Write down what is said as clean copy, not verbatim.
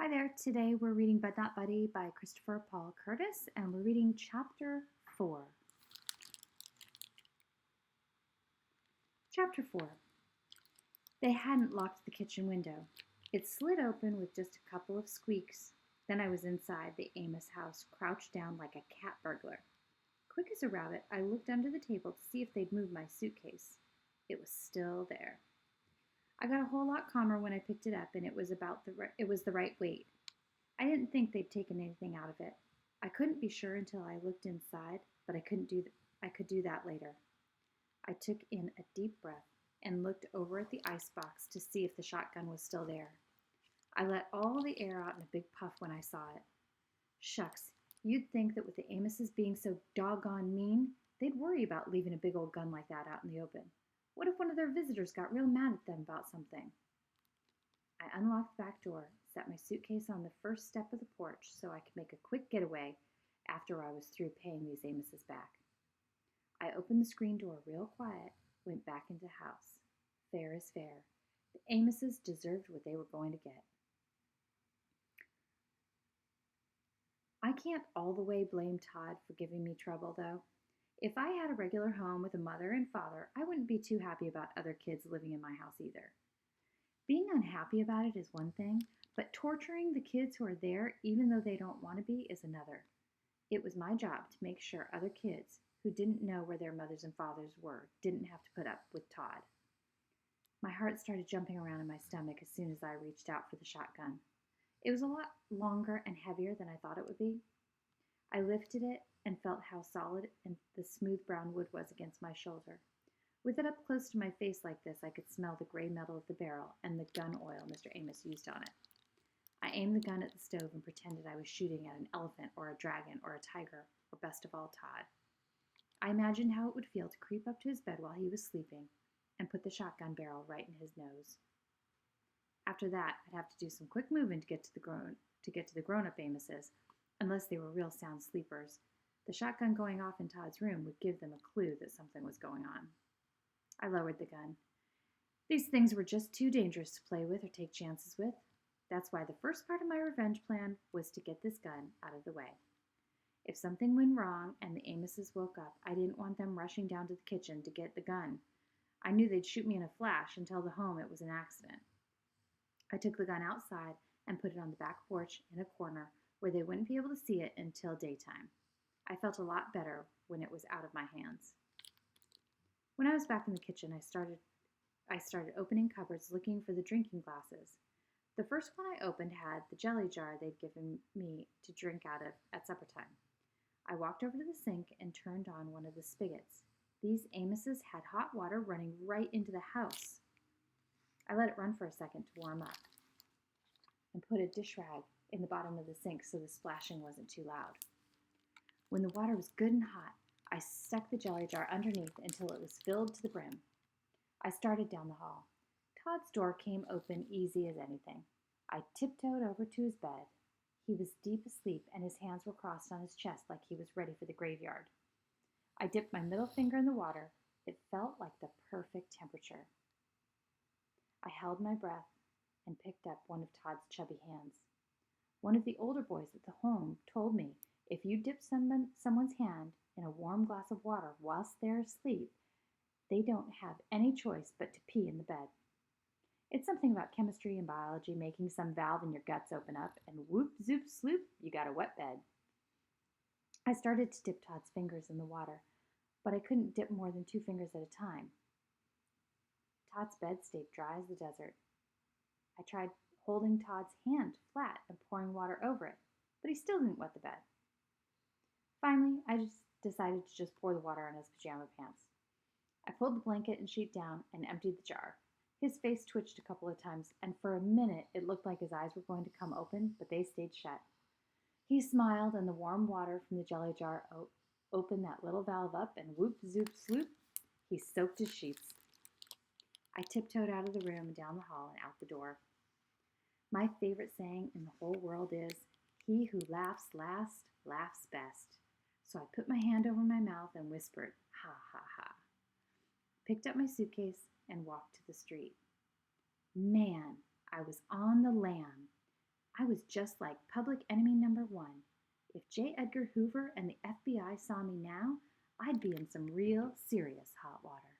Hi there. Today we're reading But Not Buddy by Christopher Paul Curtis, and we're reading Chapter 4. Chapter 4. They hadn't locked the kitchen window. It slid open with just a couple of squeaks. Then I was inside the Amos house, crouched down like a cat burglar. Quick as a rabbit, I looked under the table to see if they'd moved my suitcase. It was still there. I got a whole lot calmer when I picked it up, and it was the right weight. I didn't think they'd taken anything out of it. I couldn't be sure until I looked inside, but I could do that later. I took in a deep breath and looked over at the icebox to see if the shotgun was still there. I let all the air out in a big puff when I saw it. Shucks, you'd think that with the Amoses being so doggone mean, they'd worry about leaving a big old gun like that out in the open. What if one of their visitors got real mad at them about something? I unlocked the back door, set my suitcase on the first step of the porch so I could make a quick getaway after I was through paying these Amoses back. I opened the screen door real quiet, went back into the house. Fair is fair. The Amoses deserved what they were going to get. I can't all the way blame Todd for giving me trouble, though. If I had a regular home with a mother and father, I wouldn't be too happy about other kids living in my house either. Being unhappy about it is one thing, but torturing the kids who are there, even though they don't want to be, is another. It was my job to make sure other kids who didn't know where their mothers and fathers were didn't have to put up with Todd. My heart started jumping around in my stomach as soon as I reached out for the shotgun. It was a lot longer and heavier than I thought it would be. I lifted it and felt how solid and the smooth brown wood was against my shoulder. With it up close to my face like this, I could smell the gray metal of the barrel and the gun oil Mr. Amos used on it. I aimed the gun at the stove and pretended I was shooting at an elephant or a dragon or a tiger, or best of all, Todd. I imagined how it would feel to creep up to his bed while he was sleeping and put the shotgun barrel right in his nose. After that, I'd have to do some quick moving to get to the grown-up Amoses, unless they were real sound sleepers. The shotgun going off in Todd's room would give them a clue that something was going on. I lowered the gun. These things were just too dangerous to play with or take chances with. That's why the first part of my revenge plan was to get this gun out of the way. If something went wrong and the Amoses woke up, I didn't want them rushing down to the kitchen to get the gun. I knew they'd shoot me in a flash and tell the home it was an accident. I took the gun outside and put it on the back porch in a corner where they wouldn't be able to see it until daytime. I felt a lot better when it was out of my hands. When I was back in the kitchen, I started opening cupboards looking for the drinking glasses. The first one I opened had the jelly jar they'd given me to drink out of at supper time. I walked over to the sink and turned on one of the spigots. These Amoses had hot water running right into the house. I let it run for a second to warm up and put a dish rag in the bottom of the sink so the splashing wasn't too loud. When the water was good and hot, I stuck the jelly jar underneath until it was filled to the brim. I started down the hall. Todd's door came open easy as anything. I tiptoed over to his bed. He was deep asleep and his hands were crossed on his chest like he was ready for the graveyard. I dipped my middle finger in the water. It felt like the perfect temperature. I held my breath and picked up one of Todd's chubby hands. One of the older boys at the home told me if you dip someone's hand in a warm glass of water whilst they're asleep, they don't have any choice but to pee in the bed. It's something about chemistry and biology making some valve in your guts open up, and whoop, zoop, sloop, you got a wet bed. I started to dip Todd's fingers in the water, but I couldn't dip more than 2 fingers at a time. Todd's bed stayed dry as the desert. I tried holding Todd's hand flat and pouring water over it, but he still didn't wet the bed. Finally, I decided to just pour the water on his pajama pants. I pulled the blanket and sheet down and emptied the jar. His face twitched a couple of times, and for a minute it looked like his eyes were going to come open, but they stayed shut. He smiled, and the warm water from the jelly jar opened that little valve up, and whoop, zoop, sloop, he soaked his sheets. I tiptoed out of the room and down the hall and out the door. My favorite saying in the whole world is, "He who laughs last, laughs best." So I put my hand over my mouth and whispered, "Ha, ha, ha." Picked up my suitcase and walked to the street. Man, I was on the lam. I was just like public enemy number one. If J. Edgar Hoover and the FBI saw me now, I'd be in some real serious hot water.